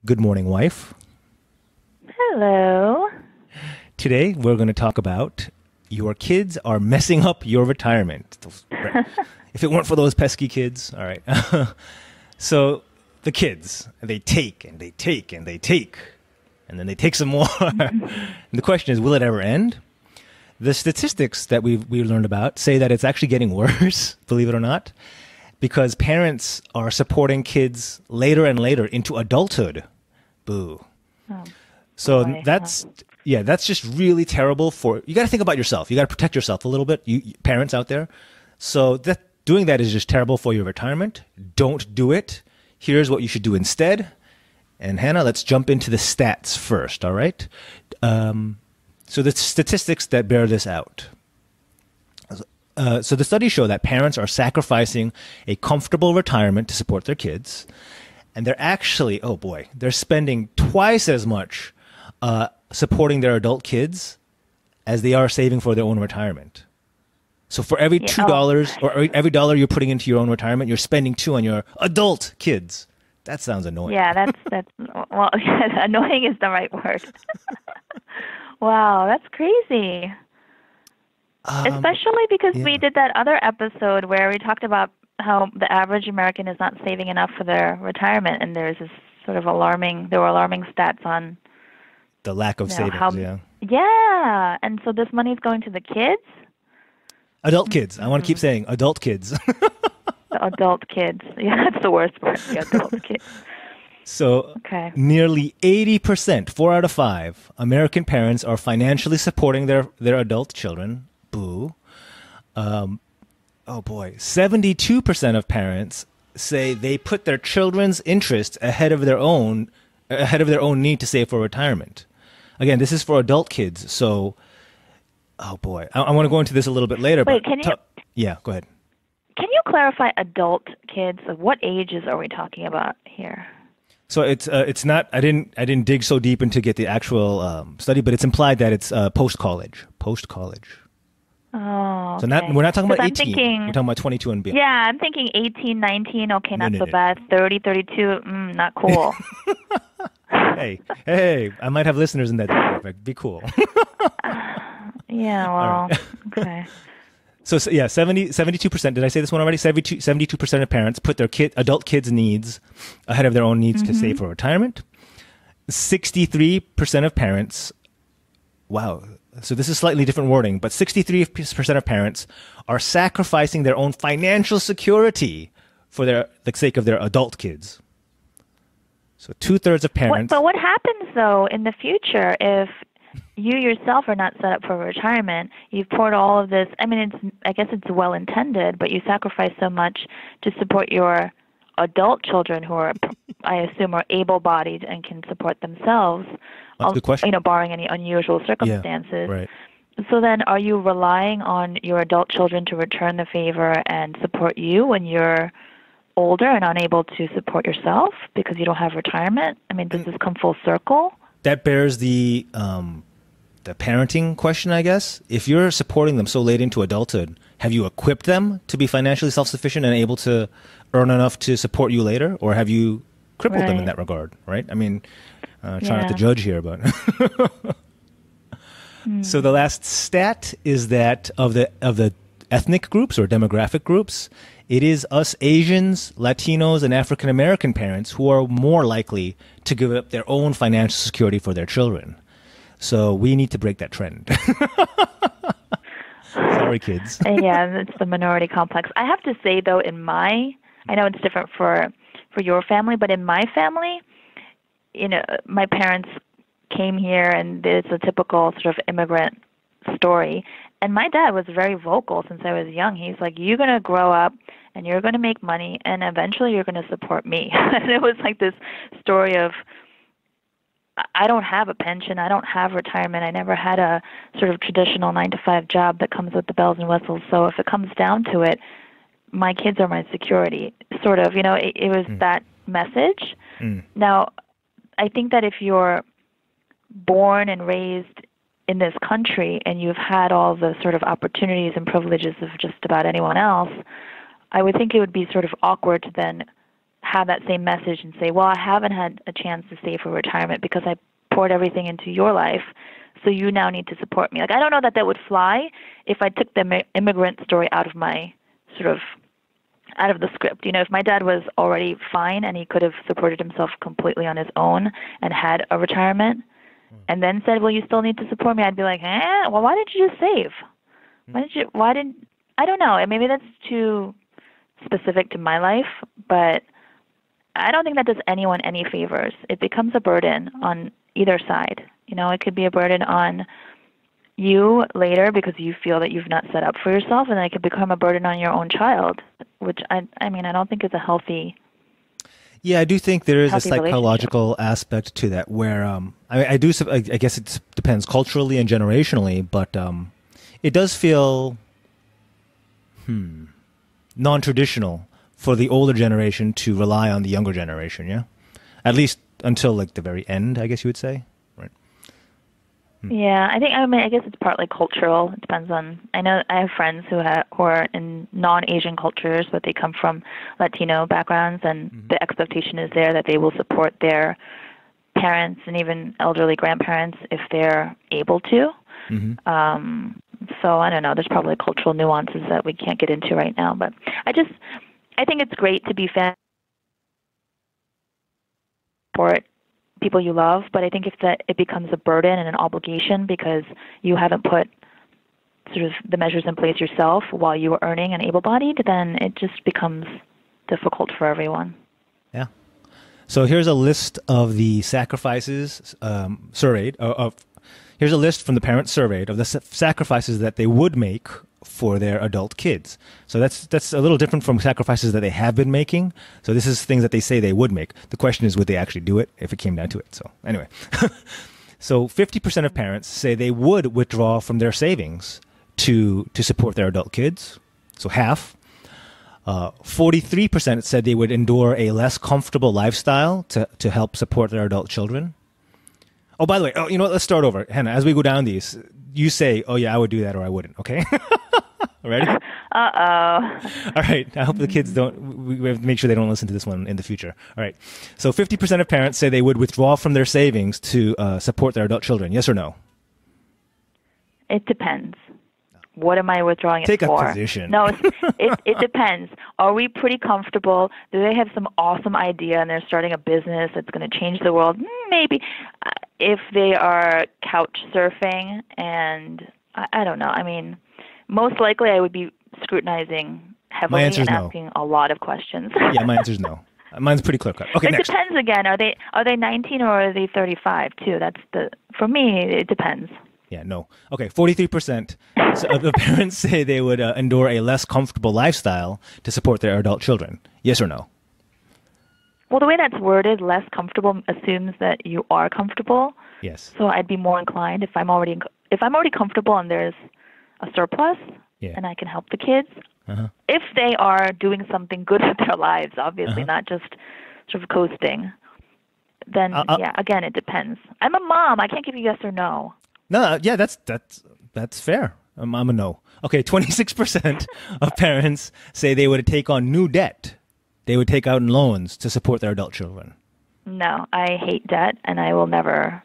Good morning, wife. Hello. Today, we're going to talk about your kids are messing up your retirement. If it weren't for those pesky kids, all right. So, the kids, they take and they take and they take, and then they take some more. And the question is, will it ever end? The statistics that we learned about say that it's actually getting worse, believe it or not, because parents are supporting kids later and later into adulthood. Boo. Oh, So boy. that's just really terrible for, you got to think about yourself. You got to protect yourself a little bit, you parents out there. So doing that is just terrible for your retirement. Don't do it. Here's what you should do instead. And Hannah, let's jump into the stats first, all right? So the statistics that bear this out. So the studies show that parents are sacrificing a comfortable retirement to support their kids. And they're actually, oh boy, they're spending twice as much supporting their adult kids as they are saving for their own retirement. So for every $2 or every dollar you're putting into your own retirement, you're spending two on your adult kids. That sounds annoying. Yeah, that's well, annoying is the right word. Wow, that's crazy. Especially because we did that other episode where we talked about how the average American is not saving enough for their retirement, and there's this sort of there were alarming stats on The lack of savings, Yeah, and so this money is going to the kids? Adult kids. I want to keep saying adult kids. The adult kids. Yeah, that's the worst part, the adult kids. So Okay. nearly 80%, 4 out of 5, American parents are financially supporting their adult children. Boo. Oh boy. 72% of parents say they put their children's interests ahead of their own need to save for retirement. Again, this is for adult kids. So, oh boy. I want to go into this a little bit later. Wait, yeah, go ahead. Can you clarify adult kids? Like, what ages are we talking about here? So it's not. I didn't dig so deep into get the actual study, but it's implied that it's post college. Oh, So okay. we're not talking about 18. Thinking, We're talking about 22 and beyond. yeah, I'm thinking 18, 19, okay, not No. so bad. 30, 32, not cool. Hey, I might have listeners in that demographic. Be cool. Yeah, well, okay. So yeah, 72%. Did I say this one already? 72% of parents put their adult kids' needs ahead of their own needs to save for retirement. 63% of parents, wow. So this is slightly different wording, but 63% of parents are sacrificing their own financial security for the sake of their adult kids. So 2/3 of parents. But what happens, though, in the future if you yourself are not set up for retirement? You've poured all of this. I mean, I guess it's well-intended, but you sacrifice so much to support your adult children who are, I assume, are able-bodied and can support themselves. That's a good question. Barring any unusual circumstances. Yeah, right. So then are you relying on your adult children to return the favor and support you when you're older and unable to support yourself because you don't have retirement? I mean, does this come full circle? That bears the parenting question, I guess. If you're supporting them so late into adulthood, have you equipped them to be financially self-sufficient and able to earn enough to support you later? Or have you crippled them in that regard, right? I mean, try not to judge here, but... So the last stat is that of the ethnic groups or demographic groups, it is us Asians, Latinos, and African American parents who are more likely to give up their own financial security for their children. So we need to break that trend. Sorry, kids. Yeah, it's the minority complex. I have to say, though, I know it's different for your family, but in my family, my parents came here, and it's a typical sort of immigrant story. And my dad was very vocal since I was young. He's like, you're going to grow up, and you're going to make money, and eventually you're going to support me. And it was like this story of, I don't have a pension. I don't have retirement. I never had a sort of traditional 9-to-5 job that comes with the bells and whistles. So if it comes down to it, my kids are my security. Sort of, it was that message. Now, I think that if you're born and raised in this country and you've had all the sort of opportunities and privileges of just about anyone else, I would think it would be sort of awkward to then have that same message and say, well, I haven't had a chance to save for retirement because I poured everything into your life, so you now need to support me. Like, I don't know that that would fly if I took the immigrant story out of my sort of out of the script. You know, if my dad was already fine and he could have supported himself completely on his own and had a retirement and then said, well, you still need to support me, I'd be like, well, why didn't you just save? I don't know. Maybe that's too specific to my life, but I don't think that does anyone any favors. It becomes a burden on either side. You know, it could be a burden on you later because you feel that you've not set up for yourself, and then it could become a burden on your own child, which I mean, I don't think is a healthy. Yeah, I do think there is a psychological aspect to that where I guess it depends culturally and generationally, but it does feel non-traditional for the older generation to rely on the younger generation, yeah? At least until like the very end, I guess you would say. Right. Yeah, I guess it's partly cultural. It depends on, I know I have friends who are in non-Asian cultures, but they come from Latino backgrounds, and the expectation is there that they will support their parents and even elderly grandparents if they're able to. So I don't know, there's probably cultural nuances that we can't get into right now, but I think it's great to be support people you love, but I think if that it becomes a burden and an obligation because you haven't put sort of the measures in place yourself while you were earning and able-bodied, then it just becomes difficult for everyone. Yeah. So here's a list of the sacrifices surveyed. Here's a list from the parents surveyed of the sacrifices that they would make for their adult kids. So that's a little different from sacrifices that they have been making. So this is things that they say they would make. The question is, would they actually do it if it came down to it? So anyway, so 50% of parents say they would withdraw from their savings to support their adult kids. So half. 43% said they would endure a less comfortable lifestyle to help support their adult children. Oh, by the way, you know what? Let's start over. Hannah, as we go down these, you say, oh, yeah, I would do that or I wouldn't, okay? Ready? Uh-oh. All right. I hope the kids we have to make sure they don't listen to this one in the future. All right. So 50% of parents say they would withdraw from their savings to support their adult children. Yes or no? It depends. What am I withdrawing it for? Take a position. No, it depends. Are we pretty comfortable? Do they have some awesome idea and they're starting a business that's going to change the world? Maybe. If they are couch surfing and I don't know. I mean, most likely I would be scrutinizing heavily and asking a lot of questions. Yeah, my answer is no. Mine's pretty clear cut. Okay, next. It depends again. Are they 19 or are they 35 too? For me, it depends. Yeah, no. Okay, 43% of the parents say they would endure a less comfortable lifestyle to support their adult children. Yes or no? Well, the way that's worded, less comfortable, assumes that you are comfortable. Yes. So I'd be more inclined if I'm already comfortable and there's a surplus and I can help the kids. If they are doing something good with their lives, obviously, not just sort of coasting, then again, it depends. I'm a mom. I can't give you yes or no. No, yeah, that's fair. I'm a no. Okay, 26% of parents say they would take on new debt. They would take out loans to support their adult children. No, I hate debt, and I will never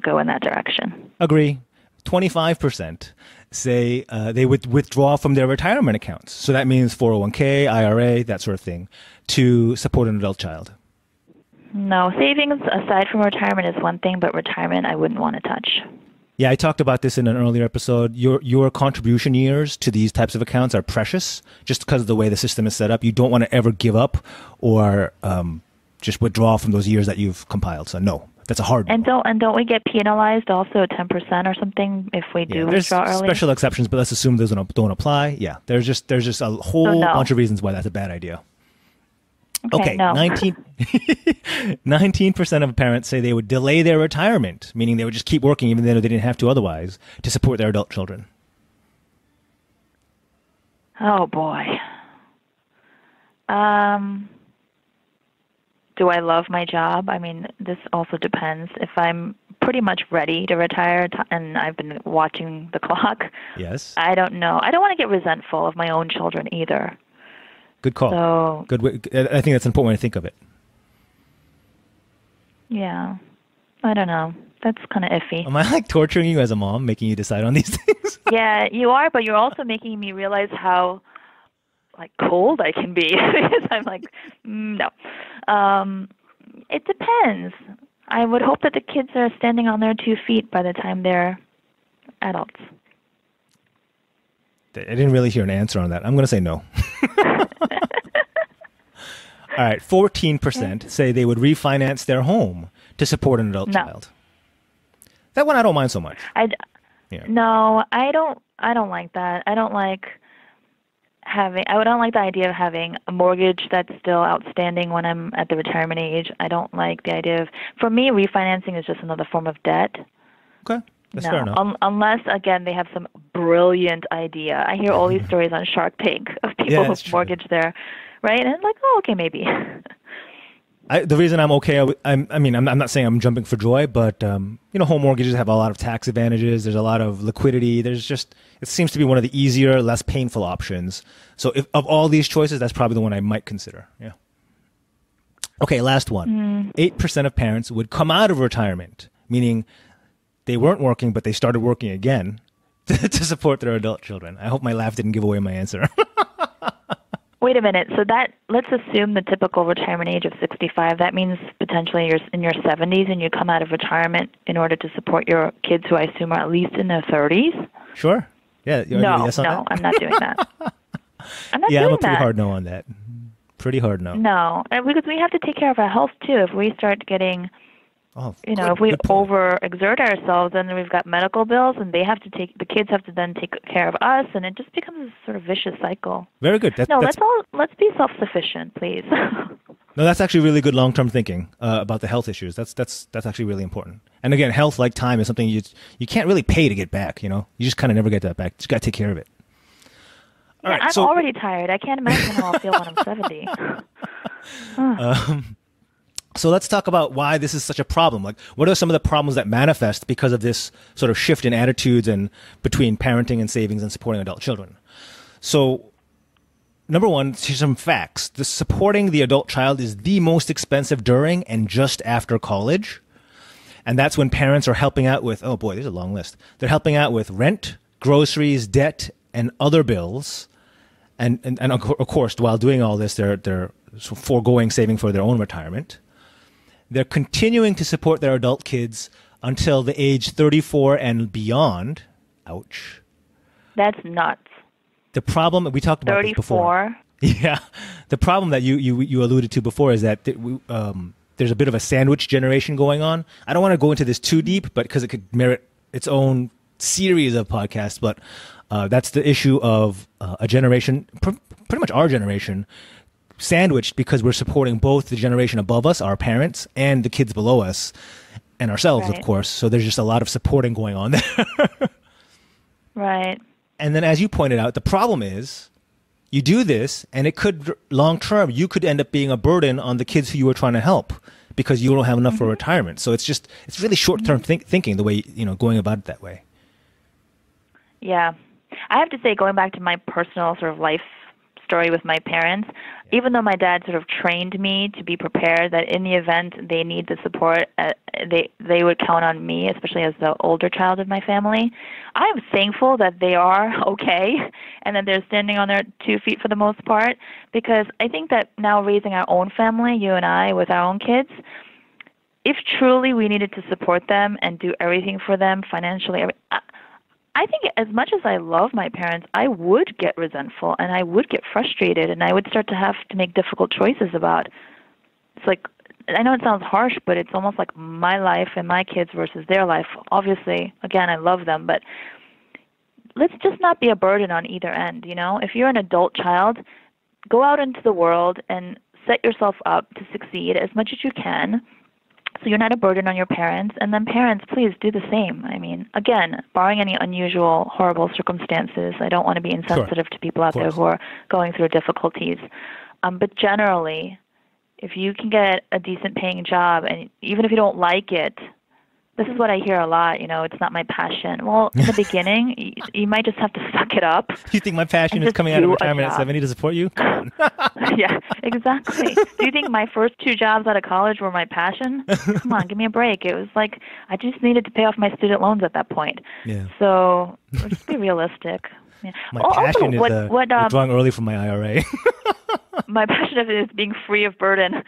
go in that direction. Agree. 25% say they would withdraw from their retirement accounts. So that means 401k, IRA, that sort of thing, to support an adult child. No, savings aside from retirement is one thing, but retirement I wouldn't want to touch. Yeah, I talked about this in an earlier episode. Your contribution years to these types of accounts are precious just because of the way the system is set up. You don't want to ever give up or just withdraw from those years that you've compiled. So no, that's a hard one. And don't we get penalized also at 10% or something if we do withdraw early? There's special exceptions, but let's assume those don't apply. Yeah, there's just a whole bunch of reasons why that's a bad idea. Okay, no. 19% of parents say they would delay their retirement, meaning they would just keep working even though they didn't have to otherwise, to support their adult children. Oh, boy. Do I love my job? I mean, this also depends. If I'm pretty much ready to retire and I've been watching the clock, yes, I don't know. I don't want to get resentful of my own children either. Good call. So Good way. I think that's an important way to think of it. yeah, I don't know. That's kind of iffy. Am I like torturing you as a mom, making you decide on these things? Yeah, you are, but you're also making me realize how like cold I can be because I'm like, no. It depends. I would hope that the kids are standing on their 2 feet by the time they're adults. I didn't really hear an answer on that. I'm going to say no. All right, 14% say they would refinance their home to support an adult child. That one I don't mind so much. No, I don't like that. I don't like I don't like the idea of having a mortgage that's still outstanding when I'm at the retirement age. I don't like the idea of, for me, refinancing is just another form of debt. Okay, that's fair enough. Unless, again, they have some brilliant idea. I hear all these stories on Shark Tank of people who've mortgaged their, right? And it's like, oh, okay, maybe. The reason I'm okay, I'm not saying I'm jumping for joy, but home mortgages have a lot of tax advantages. There's a lot of liquidity. It seems to be one of the easier, less painful options. So if of all these choices, that's probably the one I might consider. Yeah. Okay, last one. 8% of parents would come out of retirement, meaning they weren't working, but they started working again to support their adult children. I hope my laugh didn't give away my answer. Wait a minute. So let's assume the typical retirement age of 65. That means potentially you're in your 70s and you come out of retirement in order to support your kids, who I assume are at least in their 30s. Sure. Yeah. No, I'm not doing that. I'm not doing that. I'm a pretty hard no on that. Pretty hard no. No, because we have to take care of our health too. If we start getting, if we overexert ourselves, then we've got medical bills, and the kids have to then take care of us, and it just becomes a sort of vicious cycle. Very good. Let's be self-sufficient, please. No, that's actually really good long-term thinking about the health issues. That's actually really important. And again, health, like time, is something you can't really pay to get back. You just kind of never get that back. You just got to take care of it. All right, I'm already tired. I can't imagine how I'll feel when I'm 70. So let's talk about why this is such a problem. Like, what are some of the problems that manifest because of this sort of shift in attitudes and between parenting and savings and supporting adult children? So, number one, here's some facts. Supporting the adult child is the most expensive during and just after college. And that's when parents are helping out with, oh boy, there's a long list. They're helping out with rent, groceries, debt, and other bills. And of course, while doing all this, they're foregoing saving for their own retirement. They're continuing to support their adult kids until the age 34 and beyond. Ouch. That's nuts. The problem, we talked about this before. 34? Yeah. The problem that you alluded to before is that there's a bit of a sandwich generation going on. I don't want to go into this too deep, but because it could merit its own series of podcasts, but that's the issue of a generation, pretty much our generation, sandwiched because we're supporting both the generation above us, our parents, and the kids below us, and ourselves, of course. So there's just a lot of supporting going on there. Right. And then, as you pointed out, the problem is you do this, and it could, long term, you could end up being a burden on the kids who you were trying to help because you don't have enough for retirement. So it's really short term thinking the way, going about it that way. Yeah. I have to say, going back to my personal sort of life story with my parents, even though my dad sort of trained me to be prepared that in the event they need the support, they would count on me, especially as the older child of my family. I'm thankful that they are okay and that they're standing on their 2 feet for the most part, because I think that now raising our own family, you and I, with our own kids, if truly we needed to support them and do everything for them financially, I think as much as I love my parents, I would get resentful and I would get frustrated and I would start to have to make difficult choices about, it's like, I know it sounds harsh, but it's almost like my life and my kids versus their life. Obviously, again, I love them, but let's just not be a burden on either end, If you're an adult child, go out into the world and set yourself up to succeed as much as you can, so you're not a burden on your parents. And then parents, please do the same. I mean, again, barring any unusual, horrible circumstances, I don't want to be insensitive to people out there who are going through difficulties. But generally, if you can get a decent paying job, and even if you don't like it, This is what I hear a lot, it's not my passion. Well, in the beginning, you might just have to suck it up. You think my passion is coming out of retirement at 70 to support you? Come on. Yeah, exactly. Do you think my first 2 jobs out of college were my passion? Come on, give me a break. It was like I just needed to pay off my student loans at that point. Yeah. So just be realistic. Yeah. My passion is withdrawing early from my IRA. My passion is being free of burden.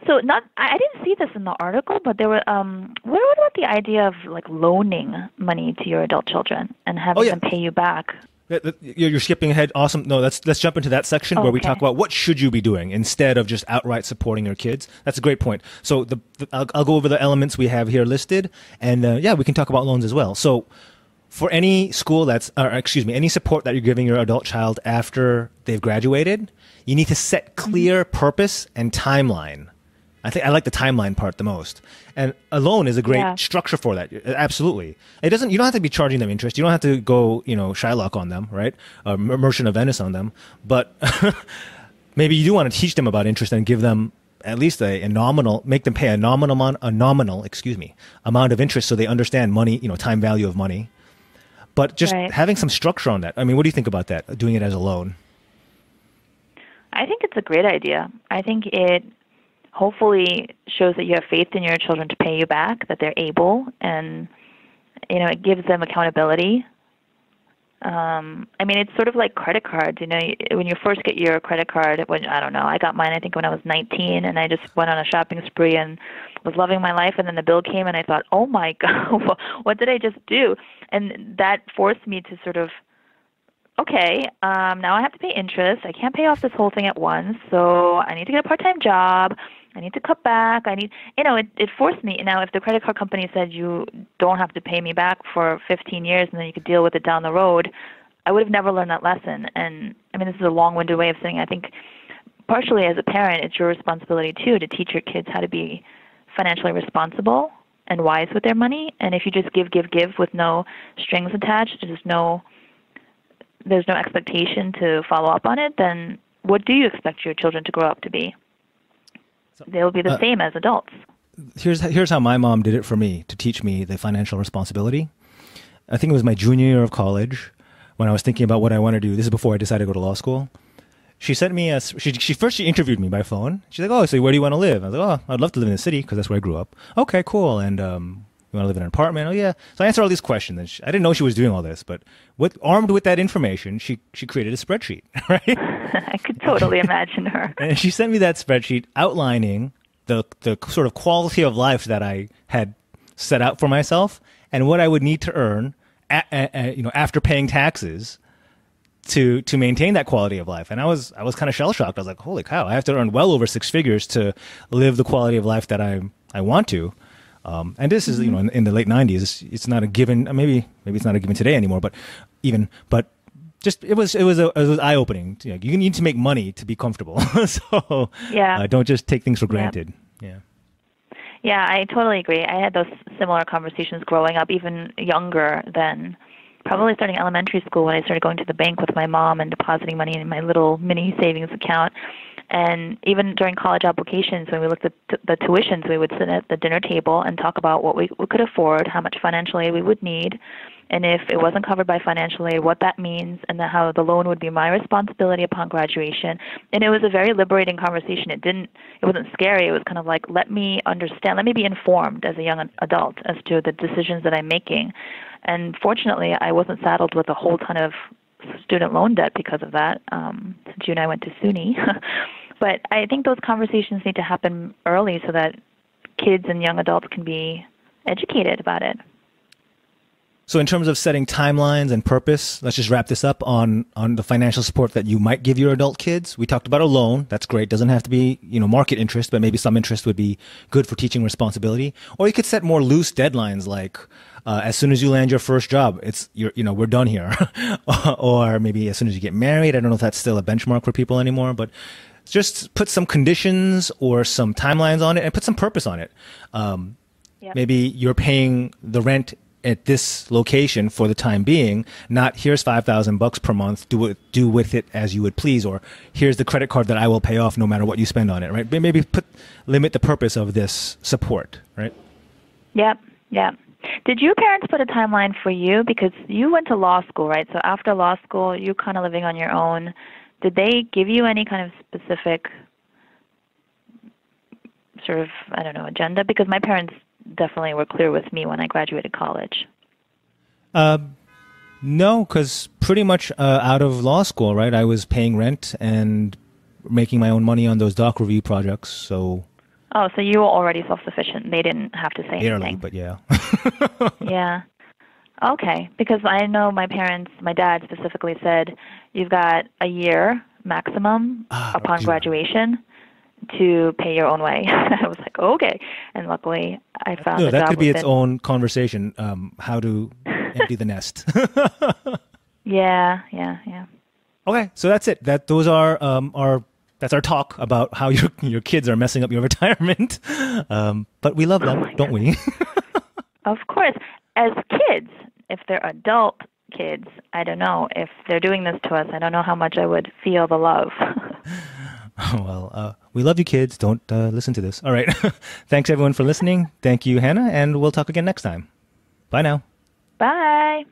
So I didn't see this in the article, but there were what about the idea of like loaning money to your adult children and having them pay you back? You're skipping ahead. Awesome. No, let's jump into that section where we talk about what should you be doing instead of just outright supporting your kids. That's a great point. So I'll go over the elements we have here listed, and we can talk about loans as well. So for any school any support that you're giving your adult child after they've graduated, you need to set clear purpose and timeline. I think I like the timeline part the most. And a loan is a great structure for that. Absolutely. You don't have to be charging them interest. You don't have to go, Shylock on them, right? Merchant of Venice on them. But maybe you do want to teach them about interest and give them at least a nominal, make them pay a nominal amount of interest so they understand money, time value of money. But just having some structure on that. I mean, what do you think about that, doing it as a loan? I think it's a great idea. I think it hopefully shows that you have faith in your children to pay you back, that they're able, and it gives them accountability. It's sort of like credit cards. When you first get your credit card, I got mine I think when I was 19, and I just went on a shopping spree and was loving my life, and then the bill came and I thought, oh my God, what did I just do? And that forced me to sort of, okay, now I have to pay interest. I can't pay off this whole thing at once, so I need to get a part-time job. I need to cut back. It forced me. Now, if the credit card company said you don't have to pay me back for 15 years and then you could deal with it down the road, I would have never learned that lesson. And, this is a long-winded way of saying I think partially as a parent, it's your responsibility, too, to teach your kids how to be financially responsible and wise with their money. And if you just give with no strings attached, there's no expectation to follow up on it, then what do you expect your children to grow up to be? They'll be the same as adults. Here's how my mom did it for me to teach me the financial responsibility. I think it was my junior year of college when I was thinking about what I want to do. This is before I decided to go to law school. She sent me she interviewed me by phone. She's like, oh, so where do you want to live? I was like, oh, I'd love to live in the city because that's where I grew up. Okay, cool. And you want to live in an apartment? Oh, yeah. So I answered all these questions. And I didn't know she was doing all this, but armed with that information, she created a spreadsheet, right? I could totally imagine her. And she sent me that spreadsheet outlining the sort of quality of life that I had set out for myself and what I would need to earn, after paying taxes to maintain that quality of life. And I was kind of shell shocked. I was like, holy cow, I have to earn well over 6 figures to live the quality of life that I want to. And this is, in the late 90s, it's not a given. Maybe it's not a given today anymore, but just it was eye opening. You need to make money to be comfortable. So don't just take things for granted. Yeah, I totally agree. I had those similar conversations growing up, even younger than probably starting elementary school when I started going to the bank with my mom and depositing money in my little mini savings account. And even during college applications, when we looked at the tuitions, we would sit at the dinner table and talk about what we could afford, how much financial aid we would need, and if it wasn't covered by financial aid, what that means, and then how the loan would be my responsibility upon graduation. And it was a very liberating conversation. It wasn't scary. It was kind of like, let me understand, let me be informed as a young adult as to the decisions that I'm making. And fortunately, I wasn't saddled with a whole ton of student loan debt because of that, since you and I went to SUNY. But I think those conversations need to happen early so that kids and young adults can be educated about it. So in terms of setting timelines and purpose, let's just wrap this up on the financial support that you might give your adult kids. We talked about a loan. That's great. Doesn't have to be, market interest, but maybe some interest would be good for teaching responsibility. Or you could set more loose deadlines like, as soon as you land your first job, we're done here. Or maybe as soon as you get married. I don't know if that's still a benchmark for people anymore, but just put some conditions or some timelines on it and put some purpose on it. Maybe you're paying the rent at this location for the time being, not here's $5,000 per month, do with it as you would please, or here's the credit card that I will pay off no matter what you spend on it, right? Maybe limit the purpose of this support, right? Yep, yep. Did your parents put a timeline for you? Because you went to law school, right? So after law school, you kind of living on your own. Did they give you any kind of specific sort of, I don't know, agenda? Because my parents definitely were clear with me when I graduated college. No, because pretty much out of law school, right, I was paying rent and making my own money on those doc review projects, so... Oh, so you were already self-sufficient. They didn't have to say barely, anything. But yeah. Yeah. Okay, because I know my dad specifically said, you've got a year maximum upon graduation to pay your own way. I was like, okay. And luckily, I found a job. That could be its own conversation, how to empty the nest. Yeah. Okay, so that's it. Those are that's our talk about how your kids are messing up your retirement. But we love them, don't we? Of course. As kids, if they're adult kids, I don't know. If they're doing this to us, I don't know how much I would feel the love. Well, we love you, kids. Don't listen to this. All right. Thanks, everyone, for listening. Thank you, Hannah, and we'll talk again next time. Bye now. Bye.